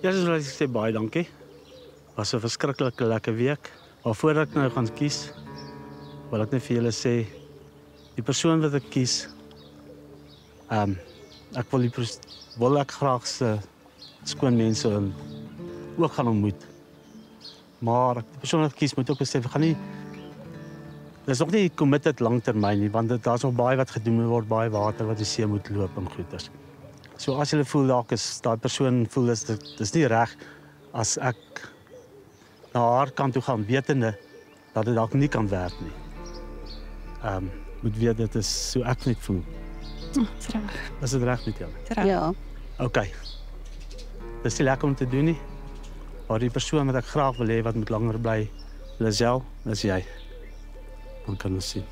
Eers wil ek sê baie dankie. Was 'n verskriklike lekker week. Maar voordat ek nou gaan kies, wil ek net vir julle sê, die persoon wat ek kies, ek wil ek graag se skoon mense ook gaan ontmoet. Maar die persoon wat ek kies moet ook besef, ek gaan nie, dis nog nie committed langtermyn nie, want daar's nog baie wat gedoen moet word, baie water wat die see moet loop en goeders. So as jy voel dalk is daai persoon voel dis nie reg as ek na haar kant toe gaan wetende dat dit dalk nie kan werk nie. Moet weet dit is so ek net voel. Dis reg. Is dit reg met jou? Ja. OK. Dis nie lekker om te doen nie. Maar die persoon wat ek graag wil hê wat moet langer bly, Lisel, is jy. Dan kan ons sien.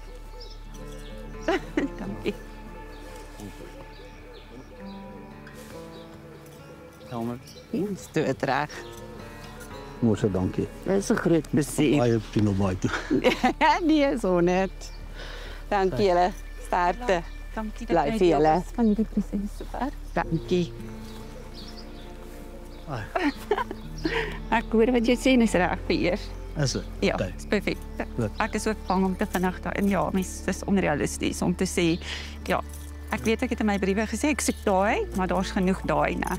Dankie. Jammer. Dis dit reg. Mooi, dankie. Dis 'n groot plesier. Baie pino baie toe. Nee, so net. Dankie julle. Sterkte. Dankie Bly dat vir julle. van die proses. Super. Dankie. Ai. Ek hoor wat jy sê, is reg vir eers. Is dit? Ja, Okay. is perfek. Goed. Ek is ook bang om te vinnig daarin. Ja, mens dis onrealisties om te sê ja, ek weet ek het in my briewe gesê ek soek daai, maar daar's genoeg daai, né?